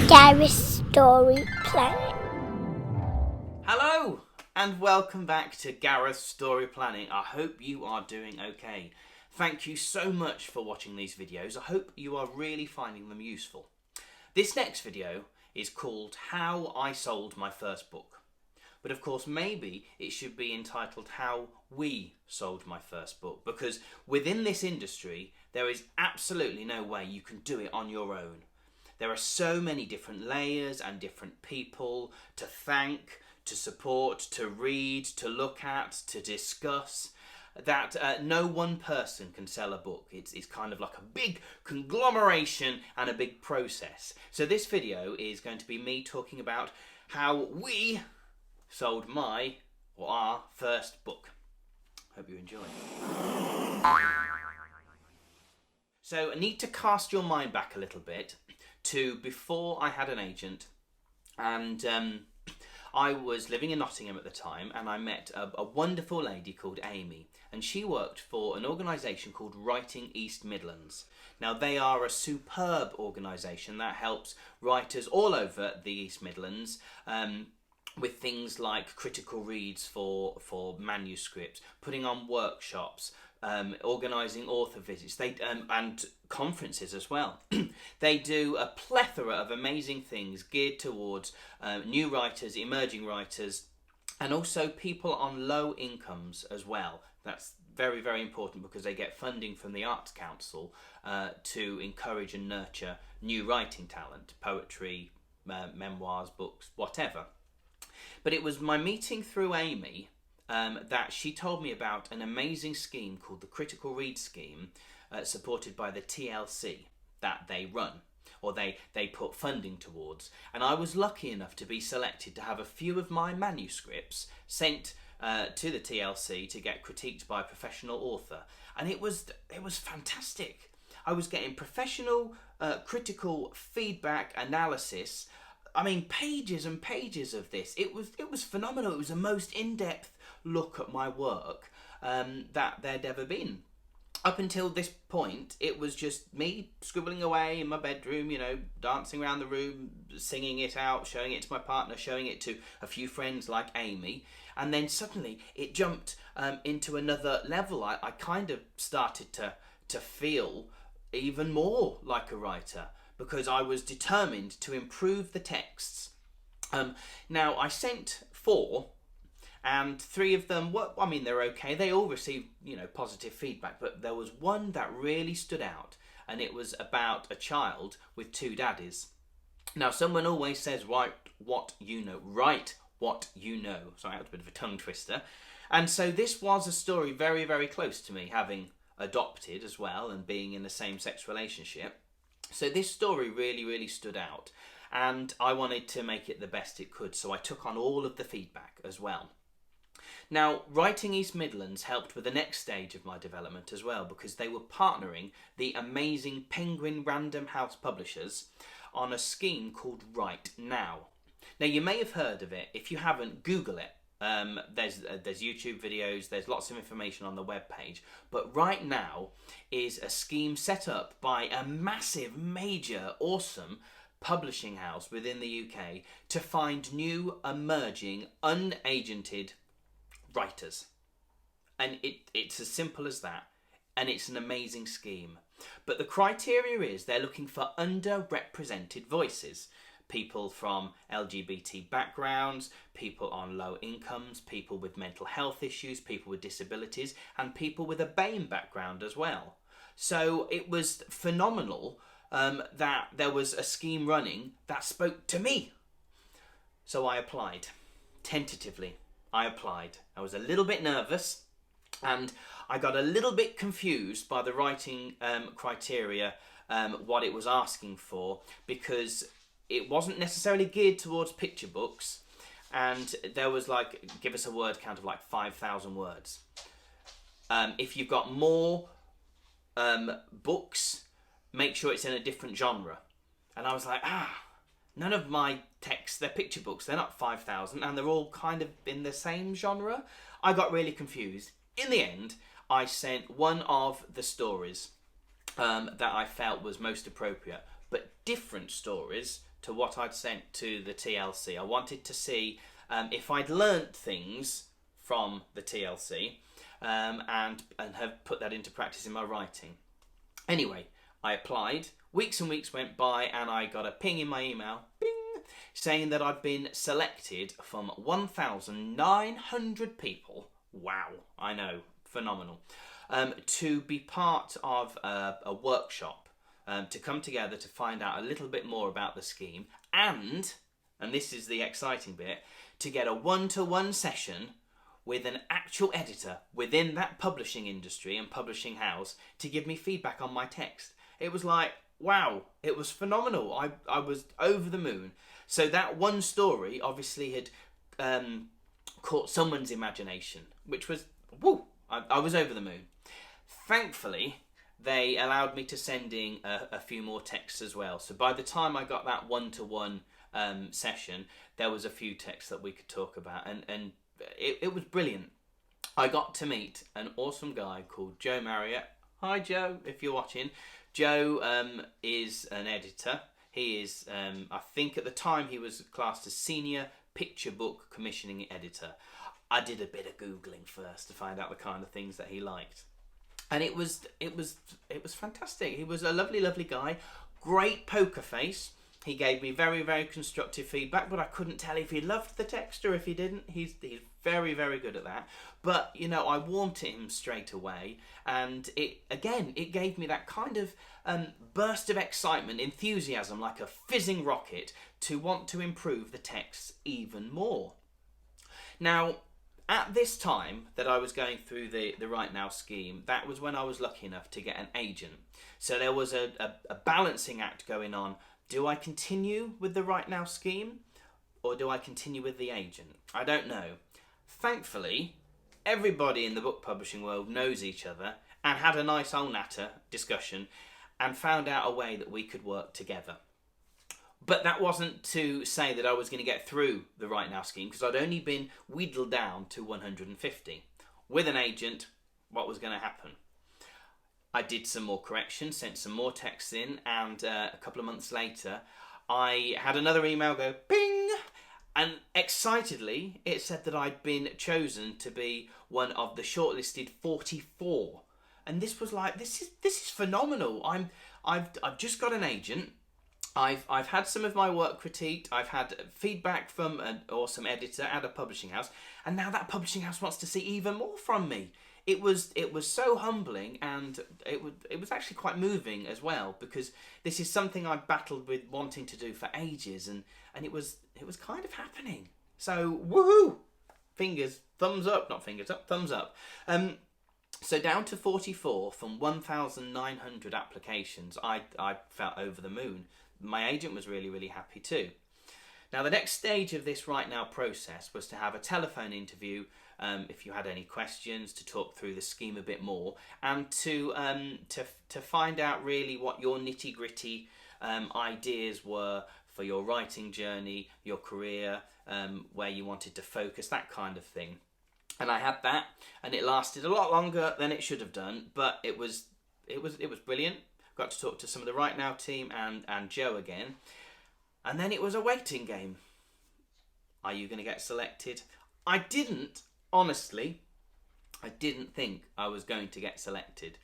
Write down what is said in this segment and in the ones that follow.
Gareth Story Planet. Hello and welcome back to Gareth's Story Planning. I hope you are doing okay. Thank you so much for watching these videos. I hope you are really finding them useful. This next video is called How I Sold My First Book. But of course maybe it should be entitled How We Sold My First Book, because within this industry there is absolutely no way you can do it on your own. There are so many different layers and different people to thank, to support, to read, to look at, to discuss, that no one person can sell a book. It's kind of like a big conglomeration and a big process. So this video is going to be me talking about how we sold my or our first book. Hope you enjoy. So I need to cast your mind back a little bit to before I had an agent, and I was living in Nottingham at the time, and I met a wonderful lady called Amy, and she worked for an organisation called Writing East Midlands. Now they are a superb organisation that helps writers all over the East Midlands with things like critical reads for manuscripts, putting on workshops, organising author visits, and conferences as well. They do a plethora of amazing things geared towards new writers, emerging writers, and also people on low incomes as well. That's very, very important because they get funding from the Arts Council to encourage and nurture new writing talent, poetry, memoirs, books, whatever. But it was my meeting through Amy that she told me about an amazing scheme called the Critical Read Scheme, supported by the TLC, that they run, or they put funding towards. And I was lucky enough to be selected to have a few of my manuscripts sent to the TLC to get critiqued by a professional author. And it was fantastic. I was getting professional critical feedback, analysis. I mean, pages and pages of this. It was phenomenal. It was the most in-depth look at my work that there'd ever been. Up until this point, it was just me scribbling away in my bedroom, dancing around the room, singing it out, showing it to my partner, showing it to a few friends like Amy. And then suddenly it jumped into another level. I kind of started to feel even more like a writer, because I was determined to improve the texts. Now, I sent 4, and 3 of them were, they're okay. They all received, positive feedback, but there was one that really stood out, and it was about a child with 2 daddies. Now, someone always says, write what you know. Write what you know. Sorry, that was a bit of a tongue twister. And so this was a story very, very close to me, having adopted as well and being in a same-sex relationship. So this story really, really stood out, and I wanted to make it the best it could, so I took on all of the feedback as well. Now, Writing East Midlands helped with the next stage of my development as well, because they were partnering the amazing Penguin Random House publishers on a scheme called Write Now. Now, you may have heard of it. If you haven't, Google it. There's YouTube videos, there's lots of information on the webpage, but Write Now is a scheme set up by a massive, major, awesome publishing house within the UK to find new, emerging, unagented writers. And it's as simple as that, and it's an amazing scheme. But the criteria is they're looking for underrepresented voices. People from LGBT backgrounds, people on low incomes, people with mental health issues, people with disabilities, and people with a BAME background as well. So it was phenomenal that there was a scheme running that spoke to me. So I applied. Tentatively, I applied. I was a little bit nervous, and I got a little bit confused by the writing criteria, what it was asking for, because it wasn't necessarily geared towards picture books, and there was give us a word count of 5,000 words. If you've got more books, make sure it's in a different genre. And I was like, none of my texts, they're picture books, they're not 5,000, and they're all kind of in the same genre. I got really confused. In the end, I sent one of the stories that I felt was most appropriate, but different stories to what I'd sent to the TLC. I wanted to see if I'd learnt things from the TLC and have put that into practice in my writing. Anyway, I applied. Weeks and weeks went by and I got a ping in my email, bing, saying that I'd been selected from 1,900 people. Wow, I know, phenomenal. To be part of a workshop, to come together to find out a little bit more about the scheme and this is the exciting bit, to get a one-to-one session with an actual editor within that publishing industry and publishing house to give me feedback on my text. It was like, wow, it was phenomenal. I was over the moon. So that one story obviously had caught someone's imagination, which was, woo, I was over the moon. Thankfully, they allowed me to send in a few more texts as well. So by the time I got that one-to-one session, there was a few texts that we could talk about, and it was brilliant. I got to meet an awesome guy called Joe Marriott. Hi Joe, if you're watching. Joe is an editor. He is, I think at the time he was classed as senior picture book commissioning editor. I did a bit of Googling first to find out the kind of things that he liked. And it was fantastic. He was a lovely, lovely guy. Great poker face. He gave me very, very constructive feedback, but I couldn't tell if he loved the text or if he didn't. He's very, very good at that. But, you know, I warmed to him straight away. And it gave me that kind of burst of excitement, enthusiasm, like a fizzing rocket, to want to improve the texts even more. Now, at this time that I was going through the Right Now scheme, that was when I was lucky enough to get an agent. So there was a balancing act going on. Do I continue with the Right Now scheme or do I continue with the agent? I don't know. Thankfully, everybody in the book publishing world knows each other and had a nice old natter discussion and found out a way that we could work together. But that wasn't to say that I was going to get through the Right Now scheme, because I'd only been wheedled down to 150. With an agent, what was going to happen? I did some more corrections, sent some more texts in, and a couple of months later, I had another email go ping, and excitedly, it said that I'd been chosen to be one of the shortlisted 44. And this was like, this is phenomenal. I've just got an agent. I've had some of my work critiqued. I've had feedback from an awesome editor at a publishing house, and now that publishing house wants to see even more from me. It was so humbling, and it was actually quite moving as well, because this is something I've battled with wanting to do for ages, and it was kind of happening. So woohoo! Thumbs up, not fingers up, thumbs up. So down to 44 from 1,900 applications. I felt over the moon. My agent was really, really happy too. Now, the next stage of this Right Now process was to have a telephone interview, if you had any questions, to talk through the scheme a bit more, and to find out really what your nitty-gritty ideas were for your writing journey, your career, where you wanted to focus, that kind of thing. And I had that, and it lasted a lot longer than it should have done, but it was brilliant. Got to talk to some of the Right Now team and Joe again. And then it was a waiting game. Are you going to get selected? Honestly, I didn't think I was going to get selected,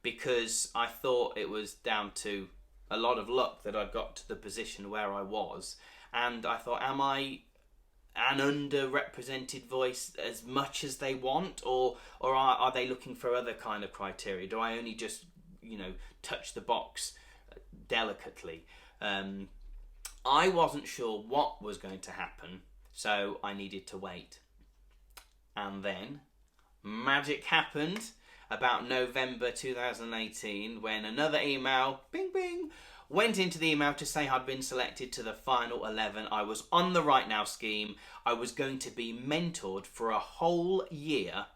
because I thought it was down to a lot of luck that I got to the position where I was. And I thought, am I an underrepresented voice as much as they want, or are they looking for other kind of criteria? Do I only just, touch the box delicately? I wasn't sure what was going to happen, so I needed to wait. And then magic happened about November 2018, when another email, bing bing, went into the email to say I'd been selected to the final 11. I was on the Right Now scheme. I was going to be mentored for a whole year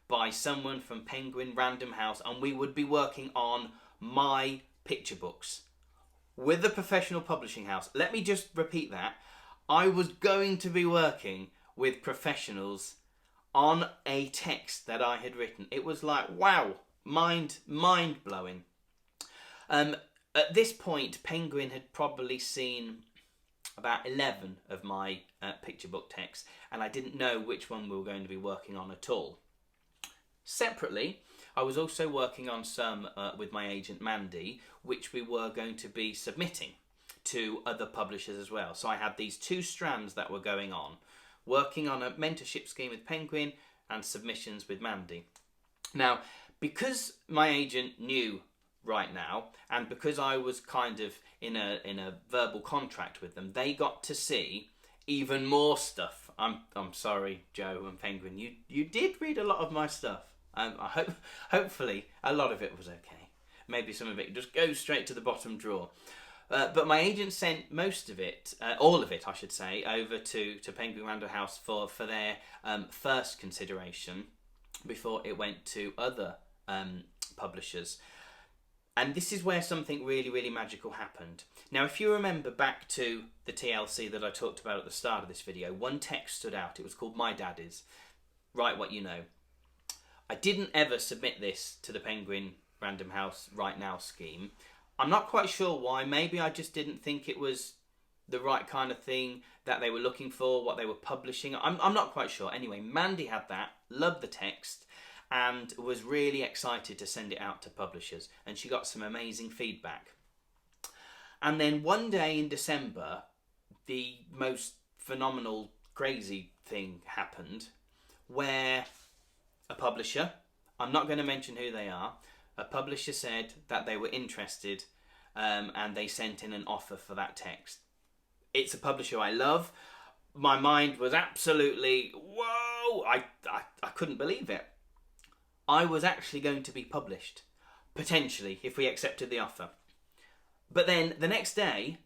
by someone from Penguin Random House, and we would be working on my picture books with the professional publishing house. Let me just repeat that. I was going to be working with professionals on a text that I had written. It was like, wow, mind-blowing. At this point, Penguin had probably seen about 11 of my picture book texts, and I didn't know which one we were going to be working on at all. Separately, I was also working on some with my agent Mandy, which we were going to be submitting to other publishers as well. So I had these two strands that were going on, working on a mentorship scheme with Penguin and submissions with Mandy. Now, because my agent knew Right Now, and because I was kind of in a verbal contract with them, they got to see even more stuff. I'm sorry, Joe and Penguin, you did read a lot of my stuff. Hopefully a lot of it was okay. Maybe some of it just goes straight to the bottom drawer. But my agent sent most of it, all of it I should say, over to Penguin Random House for their first consideration before it went to other publishers. And this is where something really, really magical happened. Now, if you remember back to the TLC that I talked about at the start of this video, one text stood out. It was called My Daddy's. Write What You Know. I didn't ever submit this to the Penguin Random House Right Now scheme. I'm not quite sure why. Maybe I just didn't think it was the right kind of thing that they were looking for, what they were publishing. I'm not quite sure. Anyway, Mandy had that, loved the text, and was really excited to send it out to publishers. And she got some amazing feedback. And then one day in December, the most phenomenal, crazy thing happened where a publisher, I'm not going to mention who they are, a publisher said that they were interested and they sent in an offer for that text. It's a publisher I love. My mind was absolutely, whoa, I couldn't believe it. I was actually going to be published, potentially, if we accepted the offer. But then the next day,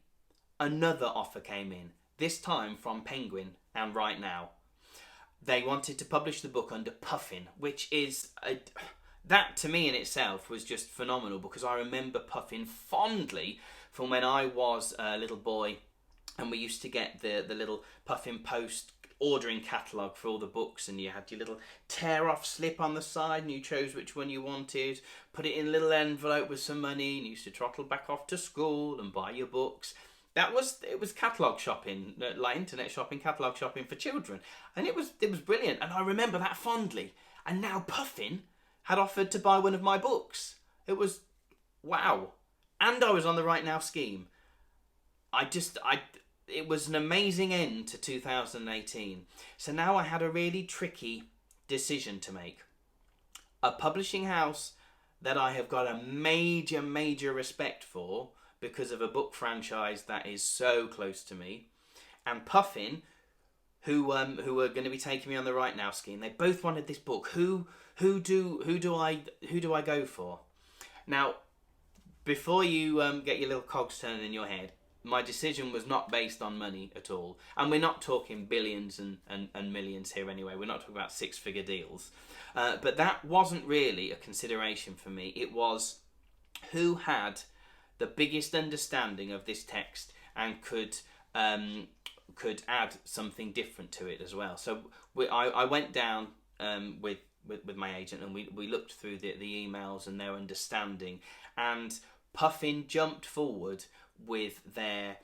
another offer came in, this time from Penguin and Right Now. They wanted to publish the book under Puffin, which is, that to me in itself was just phenomenal, because I remember Puffin fondly from when I was a little boy and we used to get the little Puffin Post ordering catalogue for all the books, and you had your little tear-off slip on the side and you chose which one you wanted, put it in a little envelope with some money, and you used to trottle back off to school and buy your books. It was catalogue shopping, like internet shopping, catalogue shopping for children, and it was brilliant, and I remember that fondly. And now Puffin had offered to buy one of my books. It was wow, and I was on the Right Now scheme. It was an amazing end to 2018. So now I had a really tricky decision to make. A publishing house that I have got a major, major respect for because of a book franchise that is so close to me, and Puffin, who were going to be taking me on the Right Now scheme. They both wanted this book. Who do I go for? Now, before you get your little cogs turning in your head, my decision was not based on money at all. And we're not talking billions and millions here anyway. We're not talking about six-figure deals. But that wasn't really a consideration for me. It was who had the biggest understanding of this text and could add something different to it as well. So I went down with my agent, and we looked through the emails and their understanding, and Puffin jumped forward with their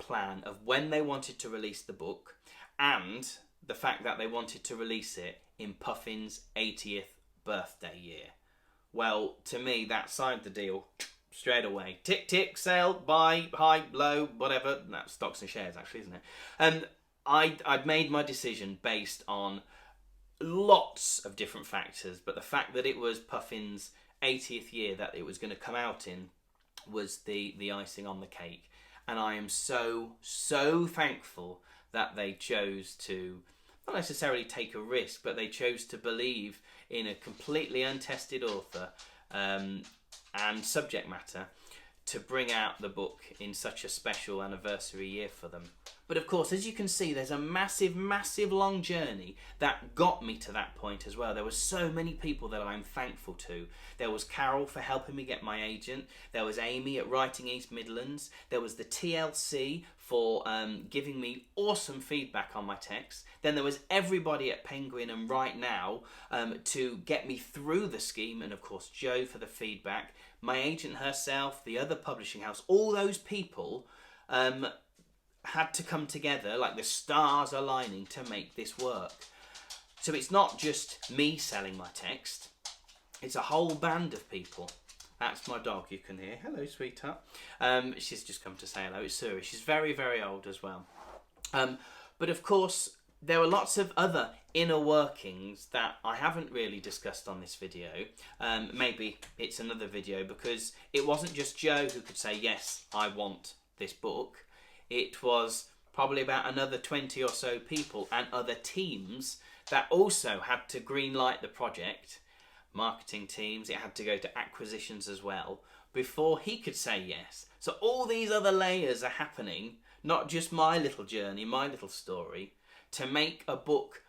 plan of when they wanted to release the book, and the fact that they wanted to release it in Puffin's 80th birthday year. Well, to me, that signed the deal straight away. Tick, tick, sell, buy, high, low, whatever. That's stocks and shares, actually, isn't it? And I'd made my decision based on lots of different factors, but the fact that it was Puffin's 80th year that it was going to come out in was the icing on the cake. And I am so thankful that they chose to not necessarily take a risk, but they chose to believe in a completely untested author and subject matter to bring out the book in such a special anniversary year for them. But of course, as you can see, there's a massive, massive long journey that got me to that point as well. There were so many people that I'm thankful to. There was Carol for helping me get my agent. There was Amy at Writing East Midlands. There was the TLC for giving me awesome feedback on my text. Then there was everybody at Penguin and Right Now to get me through the scheme. And of course, Jo for the feedback. My agent herself, the other publishing house, all those people had to come together, like the stars aligning to make this work. So it's not just me selling my text, it's a whole band of people. That's my dog, you can hear. Hello, sweetheart. She's just come to say hello. It's Suri. She's very, very old as well. But of course, there were lots of other inner workings that I haven't really discussed on this video. Maybe it's another video, because it wasn't just Joe who could say, yes, I want this book. It was probably about another 20 or so people and other teams that also had to greenlight the project. Marketing teams, it had to go to acquisitions as well, before he could say yes. So all these other layers are happening, not just my little journey, my little story, to make a book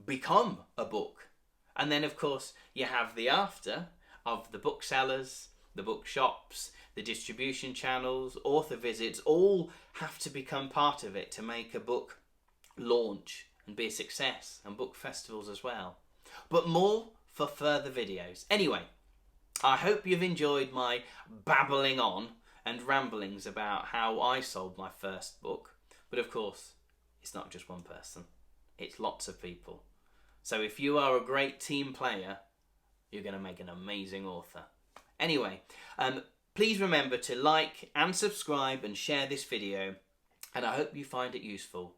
become a book. And then of course you have the after of the booksellers, the bookshops, the distribution channels, author visits, all have to become part of it to make a book launch and be a success, and book festivals as well. But more for further videos. Anyway, I hope you've enjoyed my babbling on and ramblings about how I sold my first book. But of course, it's not just one person, it's lots of people. So if you are a great team player, you're going to make an amazing author. Anyway, please remember to like and subscribe and share this video, and I hope you find it useful.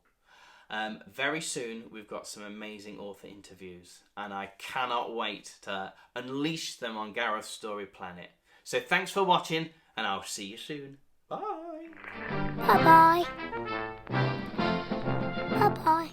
Very soon we've got some amazing author interviews, and I cannot wait to unleash them on Gareth's Story Planet. So thanks for watching, and I'll see you soon. Bye. Bye-bye. Bye-bye.